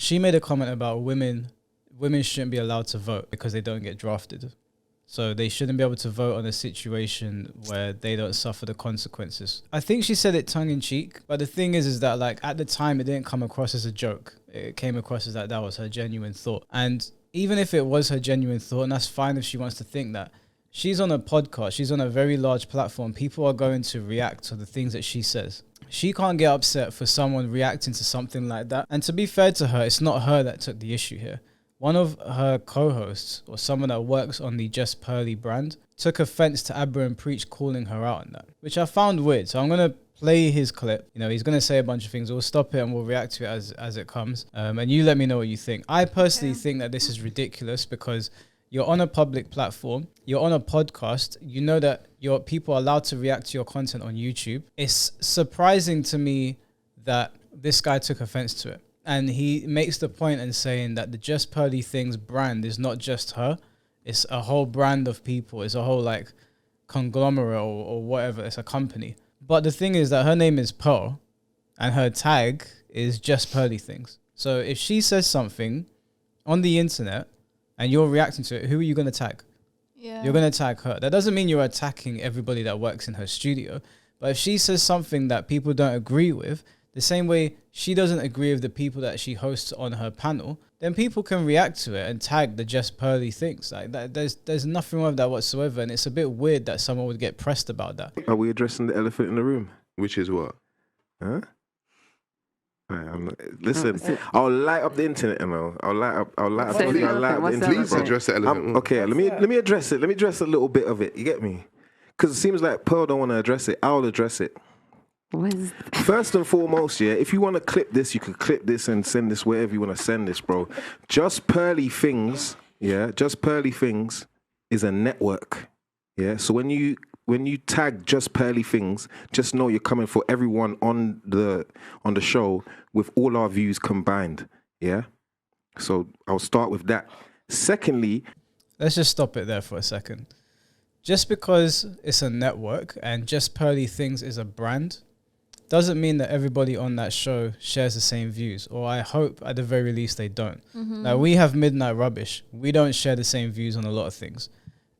she made a comment about women shouldn't be allowed to vote because they don't get drafted. So they shouldn't be able to vote on a situation where they don't suffer the consequences. I think she said it tongue in cheek, but the thing is that like at the time it didn't come across as a joke. It came across as that was her genuine thought. And even if it was her genuine thought, and that's fine if she wants to think that, she's on a podcast, she's on a very large platform. People are going to react to the things that she says. She can't get upset for someone reacting to something like that. And to be fair to her, it's not her that took the issue here. One of her co-hosts, or someone that works on the Just Pearly brand, took offense to Abba and Preach calling her out on that, which I found weird. So I'm going to play his clip. You know, he's going to say a bunch of things. We'll stop it and we'll react to it as it comes. And you let me know what you think. I personally think that this is ridiculous because you're on a public platform, you're on a podcast, you know that your people are allowed to react to your content on YouTube. It's surprising to me that this guy took offense to it. And he makes the point in saying that the Just Pearly Things brand is not just her. It's a whole brand of people. It's a whole like conglomerate or whatever. It's a company. But the thing is that her name is Pearl and her tag is Just Pearly Things. So if she says something on the internet and you're reacting to it, who are you going to tag? Yeah. You're going to tag her. That doesn't mean you're attacking everybody that works in her studio. But if she says something that people don't agree with, the same way she doesn't agree with the people that she hosts on her panel, then people can react to it and tag the Just Pearly Things. Like that, there's nothing wrong with that whatsoever. And it's a bit weird that someone would get pressed about that. Are we addressing the elephant in the room? Which is what? Huh? Listen, I'll light up the internet, you know. I'll light up the internet. Please bro. address the elephant. Okay, let me address it. Let me address a little bit of it. You get me? Because it seems like Pearl don't want to address it. I'll address it. First and foremost, yeah, if you want to clip this, you can clip this and send this wherever you want to send this, bro. Just Pearly Things, yeah, Just Pearly Things is a network, yeah. So when you tag Just Pearly Things, just know you're coming for everyone on the show with all our views combined, yeah. So I'll start with that. Secondly, let's just stop it there for a second. Just because it's a network and Just Pearly Things is a brand doesn't mean that everybody on that show shares the same views, or I hope at the very least they don't. Like we have Midnight Rubbish. We don't share the same views on a lot of things.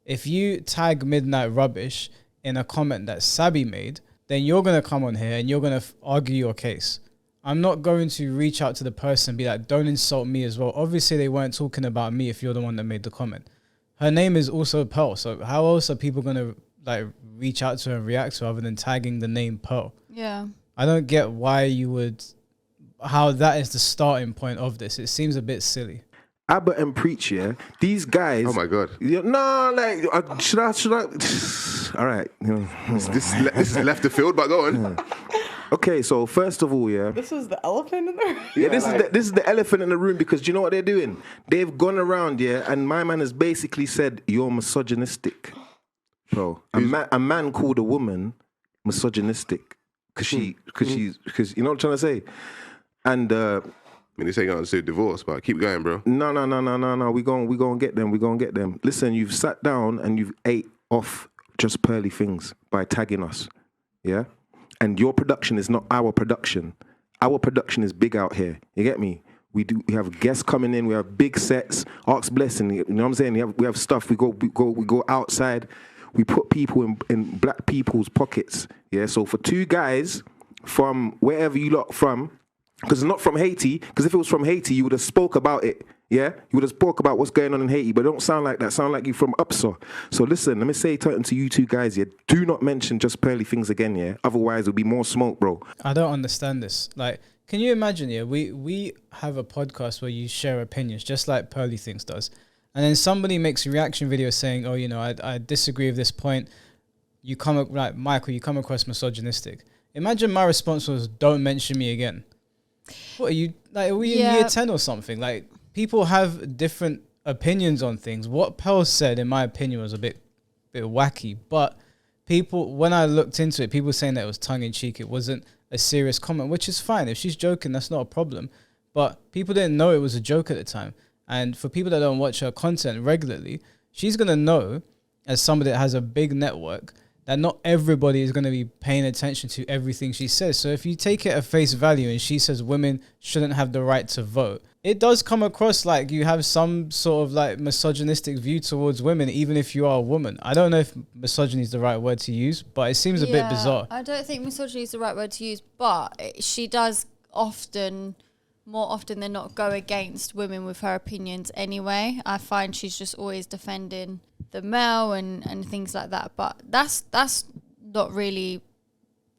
If you tag Midnight Rubbish in a comment that Sabi made, then you're going to come on here and you're going to argue your case. I'm not going to reach out to the person and be like, don't insult me as well. Obviously, they weren't talking about me if you're the one that made the comment. Her name is also Pearl, so how else are people going to like reach out to her and react to her other than tagging the name Pearl? Yeah. I don't get why you would, how that is the starting point of this. It seems a bit silly. Abba and Preach, yeah, these guys. Oh my God. Yeah, no, like, should I? All right. This is left the field, but go on. Okay, so first of all, yeah. This was the elephant in the room. Yeah, this is the elephant in the room because do you know what they're doing? They've gone around, yeah, and my man has basically said, you're misogynistic. Bro, a man called a woman misogynistic because you know what I'm trying to say? And I mean, this ain't going to divorce, but keep going, bro. No. We gon' get them. We gon' get them. Listen, you've sat down and you've ate off Just Pearly Things by tagging us, yeah? And your production is not our production. Our production is big out here. You get me? We have guests coming in. We have big sets. Ask Blessing. You know what I'm saying? We have stuff. We go outside. We put people in black people's pockets. Yeah. So for two guys from wherever you lot from, because it's not from Haiti. Because if it was from Haiti, you would have spoke about it. Yeah, you would have spoke about what's going on in Haiti, but don't sound like that. Sound like you from Upsa. So listen, let me say something to you two guys. Yeah, do not mention Just Pearly Things again. Yeah, otherwise there'll be more smoke, bro. I don't understand this. Like, can you imagine? Yeah, we have a podcast where you share opinions, just like Pearly Things does, and then somebody makes a reaction video saying, "Oh, you know, I disagree with this point." You come like Michael, you come across misogynistic. Imagine my response was, "Don't mention me again." What are you like? Are we in year 10 or something? Like. People have different opinions on things. What Pearl said, in my opinion, was a bit wacky. But people, when I looked into it, people were saying that it was tongue-in-cheek. It wasn't a serious comment, which is fine. If she's joking, that's not a problem. But people didn't know it was a joke at the time. And for people that don't watch her content regularly, she's going to know, as somebody that has a big network, that not everybody is going to be paying attention to everything she says. So if you take it at face value and she says women shouldn't have the right to vote, it does come across like you have some sort of like misogynistic view towards women, even if you are a woman. I don't know if misogyny is the right word to use, but it seems a bit bizarre. I don't think misogyny is the right word to use, but she does more often than not, go against women with her opinions anyway. I find she's just always defending the male and things like that. But that's not really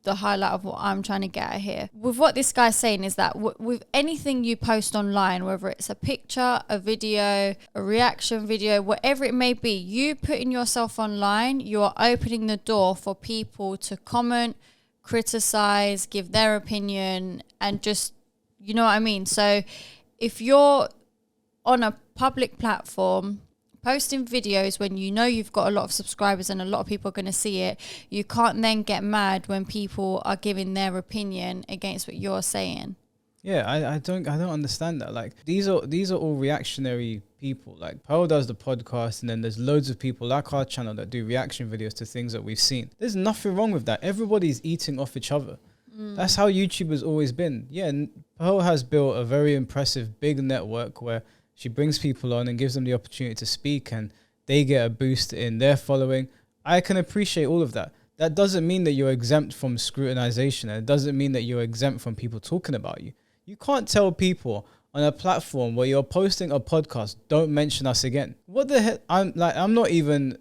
the highlight of what I'm trying to get at here. With what this guy's saying is that with anything you post online, whether it's a picture, a video, a reaction video, whatever it may be, you putting yourself online, you are opening the door for people to comment, criticize, give their opinion, and just, you know what I mean? So if you're on a public platform posting videos when you know you've got a lot of subscribers and a lot of people are going to see it, you can't then get mad when people are giving their opinion against what you're saying. Yeah, I don't understand that. Like these are all reactionary people. Like Pearl does the podcast, and then there's loads of people like our channel that do reaction videos to things that we've seen. There's nothing wrong with that. Everybody's eating off each other. That's how YouTube has always been. Yeah, and Pearl has built a very impressive big network where she brings people on and gives them the opportunity to speak, and they get a boost in their following. I can appreciate all of that. That doesn't mean that you're exempt from scrutinization, and it doesn't mean that you're exempt from people talking about you. You can't tell people on a platform where you're posting a podcast, don't mention us again. What the heck? I'm not even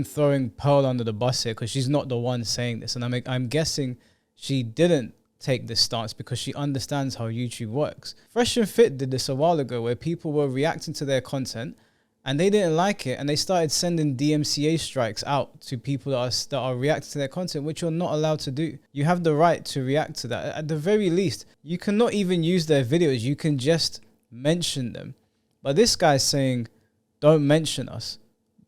throwing Pearl under the bus here, because she's not the one saying this, and I'm guessing she didn't take this stance because she understands how YouTube works. Fresh and Fit did this a while ago, where people were reacting to their content and they didn't like it, and they started sending DMCA strikes out to people that are reacting to their content, which you're not allowed to do. You have the right to react to that. At the very least, you cannot even use their videos. You can just mention them. But this guy's saying, don't mention us.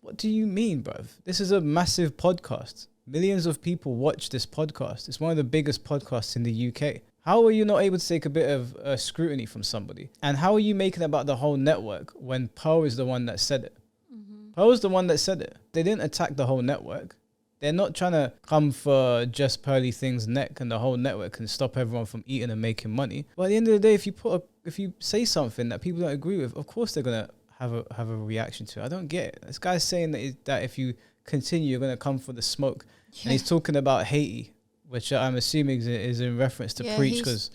What do you mean, bruv? This is a massive podcast. Millions of people watch this podcast. It's one of the biggest podcasts in the UK. How are you not able to take a bit of scrutiny from somebody? And how are you making it about the whole network when Pearl is the one that said it? Pearl is the one that said it. They didn't attack the whole network. They're not trying to come for just Pearly Thing's neck and the whole network and stop everyone from eating and making money. But at the end of the day, if you say something that people don't agree with, of course they're gonna have a reaction to it. I don't get it. This guy's saying that if you continue, you're gonna come for the smoke. Yeah. And he's talking about Haiti, which I'm assuming is in reference to Preach, because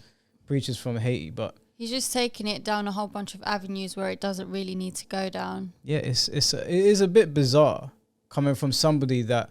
Preach is from Haiti. But he's just taking it down a whole bunch of avenues where it doesn't really need to go down. Yeah, it is a bit bizarre coming from somebody that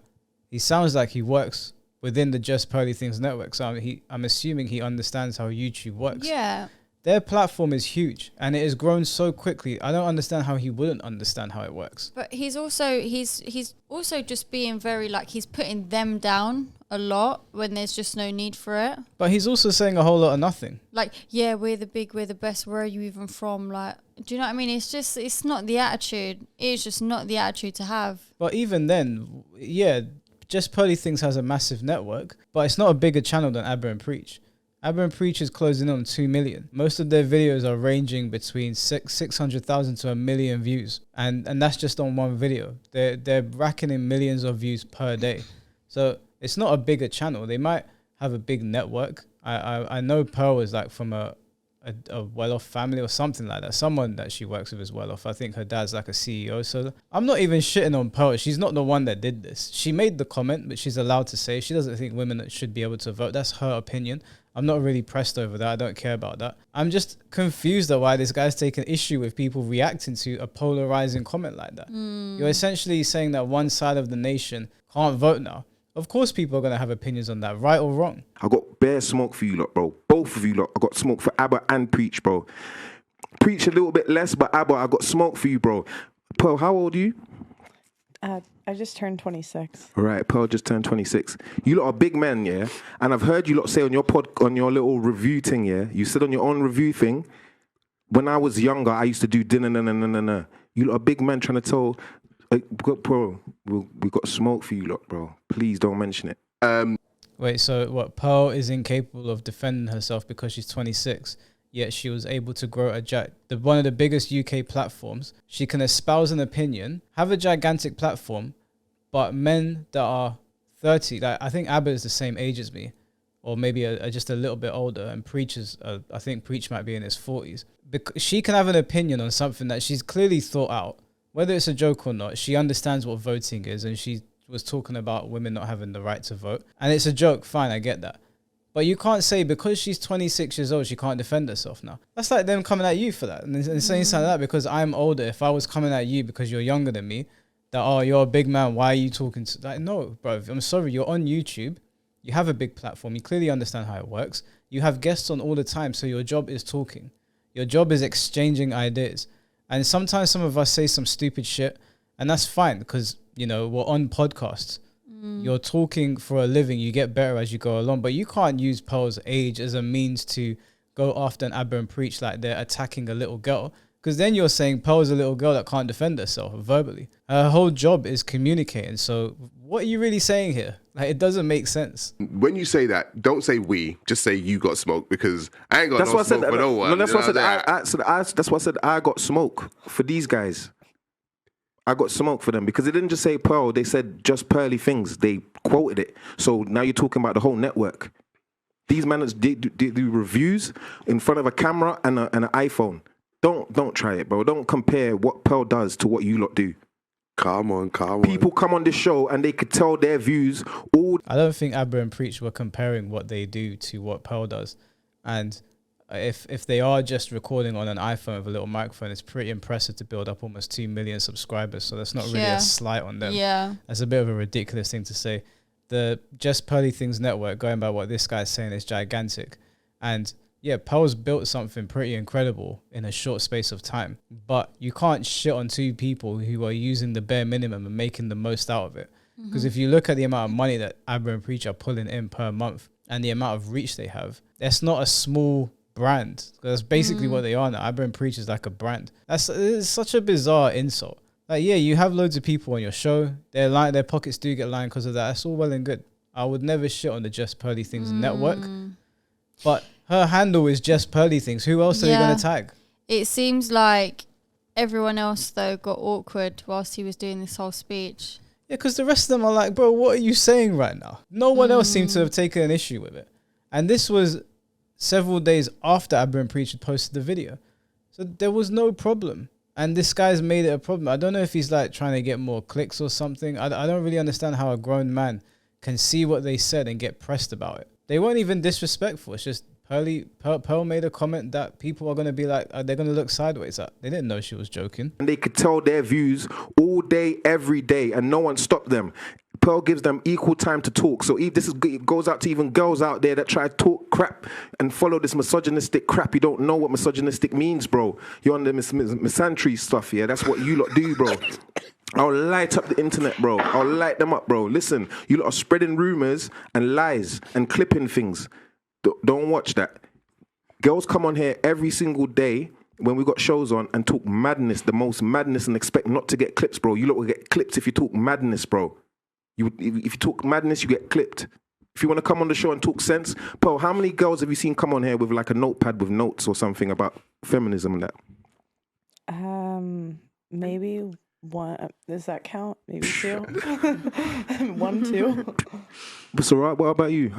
he sounds like he works within the Just Pearly Things network. So I'm assuming he understands how YouTube works. Yeah. Their platform is huge and it has grown so quickly. I don't understand how he wouldn't understand how it works. But he's also just being very, like, he's putting them down a lot when there's just no need for it. But he's also saying a whole lot of nothing. Like, yeah, we're the big, we're the best. Where are you even from? Like, do you know what I mean? It's not the attitude. It's just not the attitude to have. But even then, yeah, Just Pearly Things has a massive network, but it's not a bigger channel than Abba and Preach. Abba and Preach is closing on 2 million. Most of their videos are ranging between 600,000 to 1 million views. And that's just on one video. They're racking in millions of views per day. So it's not a bigger channel. They might have a big network. I know Pearl is like from a well-off family or something like that. Someone that she works with is well-off. I think her dad's like a CEO. So I'm not even shitting on Pearl. She's not the one that did this. She made the comment, but she's allowed to say she doesn't think women should be able to vote. That's her opinion. I'm not really pressed over that. I don't care about that. I'm just confused at why this guy's taking issue with people reacting to a polarizing comment like that. You're essentially saying that one side of the nation can't vote now. Of course people are going to have opinions on that, right or wrong. I got bare smoke for you lot, bro. Both of you lot. I got smoke for Abba and Preach, bro. Preach a little bit less, but Abba, I got smoke for you, bro. Pearl, how old are you? I just turned 26. All right, Pearl just turned 26. You lot are big men, yeah? And I've heard you lot say on your little review thing, yeah? You said on your own review thing, when I was younger, I used to do dinner. You lot are big men trying to tell... Bro, we got smoke for you lot, bro. Please don't mention it. Wait, so what? Pearl is incapable of defending herself because she's 26, yet she was able to grow one of the biggest UK platforms. She can espouse an opinion, have a gigantic platform, but men that are 30, like I think Abba is the same age as me, or maybe just a little bit older, and Preach is, I think Preach might be in his 40s. Because she can have an opinion on something that she's clearly thought out, whether it's a joke or not. She understands what voting is, and she was talking about women not having the right to vote. And it's a joke, fine, I get that. But you can't say because she's 26 years old, she can't defend herself now. That's like them coming at you for that. And saying something like that because I'm older. If I was coming at you because you're younger than me, that, oh, you're a big man, why are you talking to... Like, no, bro, I'm sorry, you're on YouTube. You have a big platform. You clearly understand how it works. You have guests on all the time, so your job is talking. Your job is exchanging ideas. And sometimes some of us say some stupid shit, and that's fine because, you know, we're on podcasts. You're talking for a living. You get better as you go along, but you can't use Pearl's age as a means to go after an Abba and Preach like they're attacking a little girl, because then you're saying Pearl's a little girl that can't defend herself verbally. Her whole job is communicating. So what are you really saying here? Like, it doesn't make sense. When you say that, don't say we, just say you got smoke, because I ain't got That's no what I said. smoke for no one. That's what I said. I That's what I said. I got smoke for these guys. I got smoke for them because they didn't just say Pearl. They said just Pearly Things. They quoted it. So now you're talking about the whole network. These men do reviews in front of a camera and an iPhone. Don't try it, bro. Don't compare what Pearl does to what you lot do. Come on. People come on this show and they could tell their views all. I don't think Abba and Preach were comparing what they do to what Pearl does. And if they are just recording on an iPhone with a little microphone, it's pretty impressive to build up almost 2 million subscribers. So that's not really a slight on them. Yeah. That's a bit of a ridiculous thing to say. The Just Pearly Things network, going by what this guy's saying, is gigantic. And yeah, Pearl's built something pretty incredible in a short space of time. But you can't shit on two people who are using the bare minimum and making the most out of it. Because if you look at the amount of money that Abba and Preach are pulling in per month and the amount of reach they have, that's not a small brand. That's basically what they are now. Abba and Preach is like a brand. It's such a bizarre insult. Like, yeah, you have loads of people on your show. Their pockets do get lined because of that. That's all well and good. I would never shit on the Just Pearly Things network. But her handle is Just Pearly Things. Who else are they going to tag? It seems like everyone else, though, got awkward whilst he was doing this whole speech. Yeah, because the rest of them are like, bro, what are you saying right now? No one else seemed to have taken an issue with it. And this was several days after Abba and Preach had posted the video. So there was no problem. And this guy's made it a problem. I don't know if he's like trying to get more clicks or something. I don't really understand how a grown man can see what they said and get pressed about it. They weren't even disrespectful. It's just Pearl made a comment that people are going to be like, they're going to look sideways at. They didn't know she was joking. And they could tell their views all day, every day, and no one stopped them. Pearl gives them equal time to talk. So it goes out to even girls out there that try to talk crap and follow this misogynistic crap. You don't know what misogynistic means, bro. You're on the misandry stuff, yeah? That's what you lot do, bro. I'll light up the internet, bro. I'll light them up, bro. Listen, you lot are spreading rumors and lies and clipping things. Don't watch that. Girls come on here every single day when we got shows on and talk madness, the most madness, and expect not to get clips, bro. You lot will get clipped if you talk madness, bro. If you talk madness, you get clipped. If you want to come on the show and talk sense, Pearl, how many girls have you seen come on here with like a notepad with notes or something about feminism and that? Maybe one. Does that count? Maybe two. 1, 2. It's all right. What about you?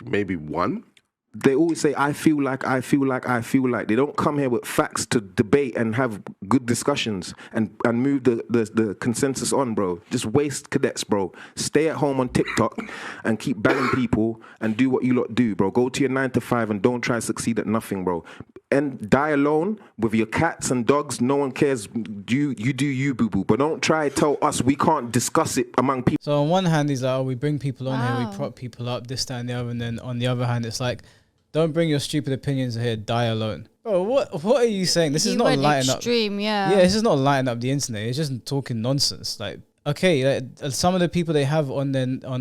Maybe one. They always say, I feel like. They don't come here with facts to debate and have good discussions and move the consensus on, bro. Just waste cadets, bro. Stay at home on TikTok and keep banging people and do what you lot do, bro. Go to your 9 to 5 and don't try to succeed at nothing, bro. And die alone with your cats and dogs. No one cares. You do you, boo-boo. But don't try to tell us we can't discuss it among people. So on one hand, he's like, oh, we bring people on here, we prop people up, this, that, and the other. And then on the other hand, it's like, don't bring your stupid opinions here, die alone. Bro, what are you saying? This is not lighting extreme, up. Yeah, this is not lighting up the internet. It's just talking nonsense. Like, okay, like, some of the people they have on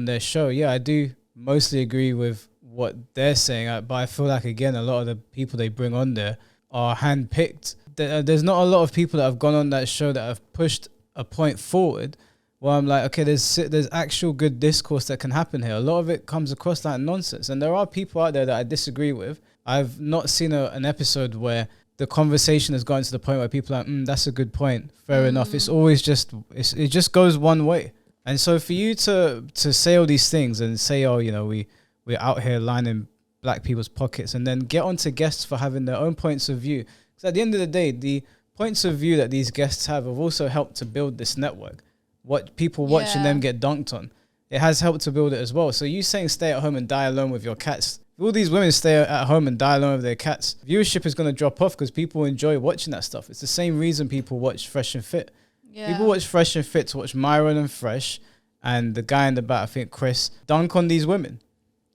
their show, yeah, I do mostly agree with what they're saying. But I feel like, again, a lot of the people they bring on there are handpicked. There's not a lot of people that have gone on that show that have pushed a point forward where I'm like, okay, there's actual good discourse that can happen here. A lot of it comes across like nonsense. And there are people out there that I disagree with. I've not seen an episode where the conversation has gotten to the point where people are like, that's a good point. Fair enough. It's always it just goes one way. And so for you to say all these things and say, oh, you know, we we're out here lining black people's pockets, and then get onto guests for having their own points of view. Because at the end of the day, the points of view that these guests have also helped to build this network. What people watching them get dunked on, it has helped to build it as well. So you saying stay at home and die alone with your cats, if all these women stay at home and die alone with their cats, viewership is going to drop off because people enjoy watching that stuff. It's the same reason people watch Fresh and Fit. People watch Fresh and Fit to watch Myron and Fresh and the guy in the back, I think Chris, dunk on these women.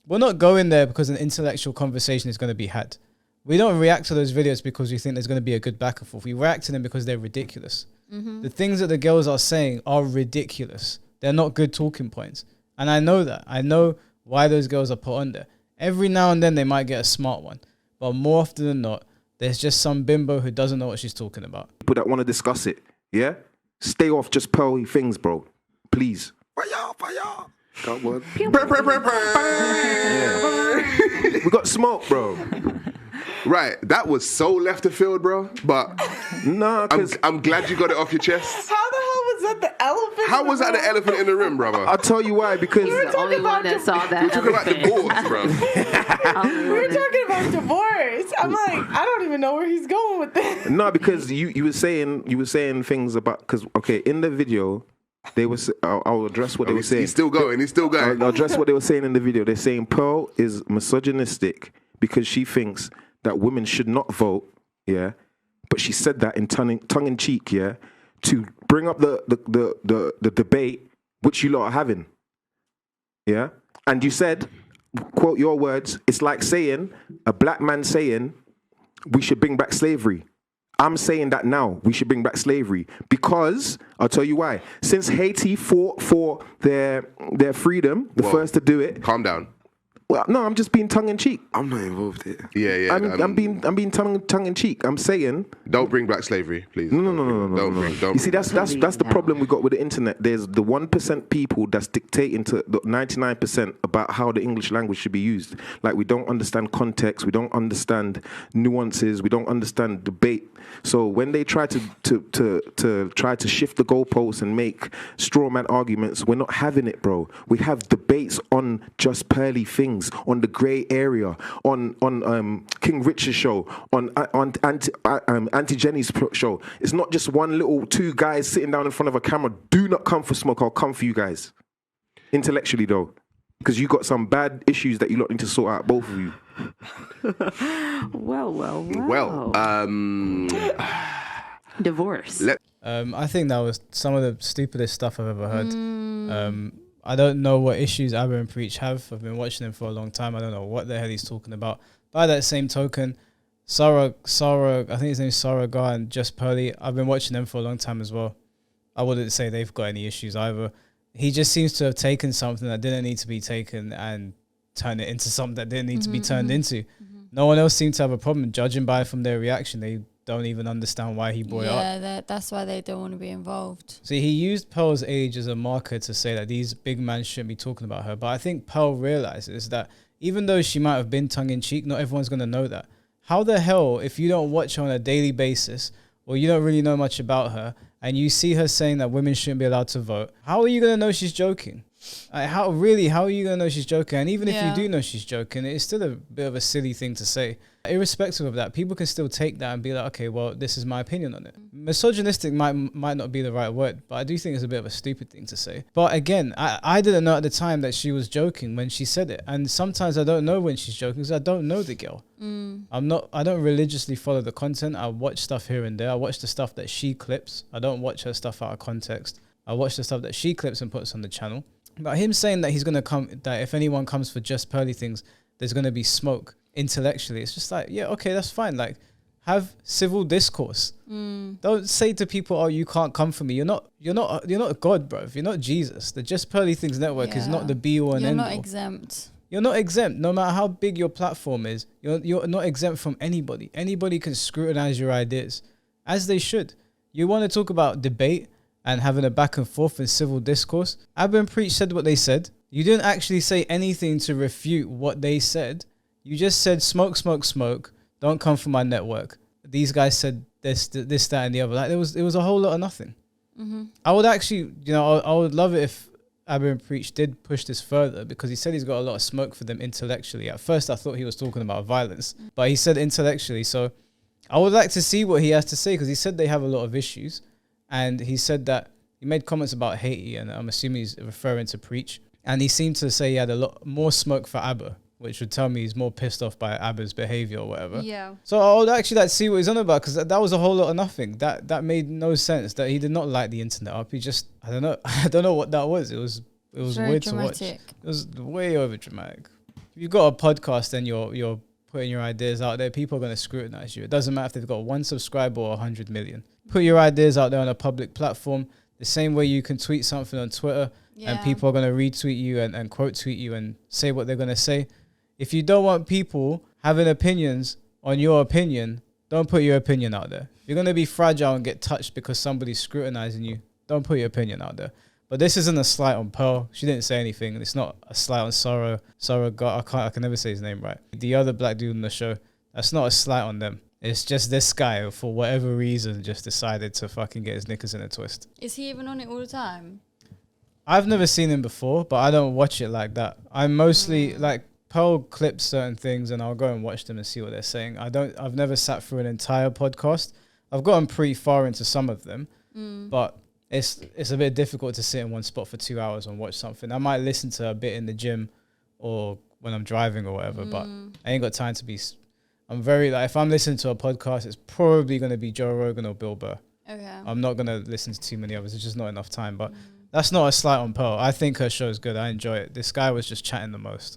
We're not going there because an intellectual conversation is going to be had. We don't react to those videos because we think there's going to be a good back and forth. We react to them because they're ridiculous. The things that the girls are saying are ridiculous. They're not good talking points. And I know that. I know why those girls are put on there. Every now and then they might get a smart one. But more often than not, there's just some bimbo who doesn't know what she's talking about. People that want to discuss it, yeah? Stay off just pearly things, bro. Please. Fire. Got one. Yeah. We got smoke, bro. Right, that was so left of field, bro. But Nah, because I'm glad you got it off your chest. How the hell was that the elephant? How was that the elephant in the room, brother? I'll tell you why. Because The only one that saw that. We're talking about elephant. divorce, bro. we were talking about divorce. I'm like, I don't even know where he's going with this. no, because you were saying things about, because okay, in the video they were. I'll address what they were saying. He's still going. I'll address what they were saying in the video. They're saying Pearl is misogynistic because she thinks that women should not vote, yeah. But she said that in tongue in cheek, yeah, to bring up the debate which you lot are having, yeah. And you said, quote your words, it's like saying a black man saying we should bring back slavery. I'm saying that now we should bring back slavery because I'll tell you why. Since Haiti fought for their freedom, the first to do it. Calm down. Well, no, I'm just being tongue in cheek. I'm not involved here. Yeah. I'm being tongue in cheek. I'm saying Don't bring back slavery, please. no. Don't You see, bring- that's the problem we got with the internet. There's the 1% people that's dictating to the 99% about how the English language should be used. Like we don't understand context, we don't understand nuances, we don't understand debate. So when they try to try to shift the goalposts and make straw man arguments, we're not having it, bro. We have debates on just pearly things, on the grey area, on King Richard's show, on Auntie Jenny's show. It's not just one little two guys sitting down in front of a camera. Do not come for smoke. I'll come for you guys. Intellectually though, because you got some bad issues that you lot need to sort out, both of you. Well. Divorce. I think that was some of the stupidest stuff I've ever heard. I don't know what issues Abba and Preach have. I've been watching them for a long time. I don't know what the hell he's talking about. By that same token, Sarah, I think his name's Sarah Gar and Just Pearly. I've been watching them for a long time as well. I wouldn't say they've got any issues either. He just seems to have taken something that didn't need to be taken and turned it into something that didn't need to be turned into. No one else seemed to have a problem. Judging by from their reaction, they don't even understand why he brought it up. Yeah, that's why they don't want to be involved. See, he used Pearl's age as a marker to say that these big men shouldn't be talking about her. But I think Pearl realizes that even though she might have been tongue-in-cheek, not everyone's going to know that. How the hell, if you don't watch her on a daily basis or you don't really know much about her and you see her saying that women shouldn't be allowed to vote, how are you going to know she's joking? How are you going to know she's joking? And even if you do know she's joking, it's still a bit of a silly thing to say. Irrespective of that, people can still take that and be like, okay, well, this is my opinion on it. Misogynistic might not be the right word, but I do think it's a bit of a stupid thing to say. But again, I didn't know at the time that she was joking when she said it. And sometimes I don't know when she's joking because I don't know the girl. I don't religiously follow the content. I watch stuff here and there. I watch the stuff that she clips. I don't watch her stuff out of context. I watch the stuff that she clips and puts on the channel. But him saying that he's going to come, that if anyone comes for Just Pearly things, there's going to be smoke intellectually. It's just like, yeah, okay, that's fine. Like, have civil discourse. Don't say to people, oh, you can't come for me. You're not God, bro. You're not Jesus. The Just Pearly Things network is not the be all and end all. You're not exempt. You're not exempt. No matter how big your platform is, you're not exempt from anybody. Anybody can scrutinize your ideas, as they should. You want to talk about debate and having a back and forth in civil discourse. Abba and Preach said what they said. You didn't actually say anything to refute what they said. You just said, smoke, smoke, smoke. Don't come for my network. These guys said this, that, and the other. Like it was a whole lot of nothing. I would actually, I would love it if Abba and Preach did push this further because he said he's got a lot of smoke for them intellectually. At first, I thought he was talking about violence, but he said intellectually. So I would like to see what he has to say because he said they have a lot of issues. And he said that he made comments about Haiti, and I'm assuming he's referring to Preach. And he seemed to say he had a lot more smoke for Abba, which would tell me he's more pissed off by Abba's behavior or whatever. Yeah. So I would actually like to see what he's on about because that was a whole lot of nothing. That made no sense. That he did not light the internet up. He just, I don't know. I don't know what that was. It was Very weird dramatic. to watch. It was way over dramatic. If you've got a podcast and you're putting your ideas out there, people are going to scrutinize you. It doesn't matter if they've got 1 subscriber or 100 million. Put your ideas out there on a public platform. The same way you can tweet something on Twitter and people are going to retweet you and quote tweet you and say what they're going to say. If you don't want people having opinions on your opinion, don't put your opinion out there. If you're going to be fragile and get touched because somebody's scrutinizing you, don't put your opinion out there. But this isn't a slight on Pearl. She didn't say anything. And it's not a slight on Sorrow. I can never say his name right. The other black dude on the show, that's not a slight on them. It's just this guy, for whatever reason, just decided to fucking get his knickers in a twist. Is he even on it all the time? I've never seen him before, but I don't watch it like that. I'm mostly like Pearl clips certain things and I'll go and watch them and see what they're saying. I've never sat through an entire podcast. I've gotten pretty far into some of them, but it's a bit difficult to sit in one spot for 2 hours and watch something. I might listen to a bit in the gym or when I'm driving or whatever, but I ain't got time to be. I'm very like, if I'm listening to a podcast, it's probably going to be Joe Rogan or Bill Burr. Okay. I'm not going to listen to too many others. It's just not enough time. But that's not a slight on Pearl. I think her show is good. I enjoy it. This guy was just chatting the most.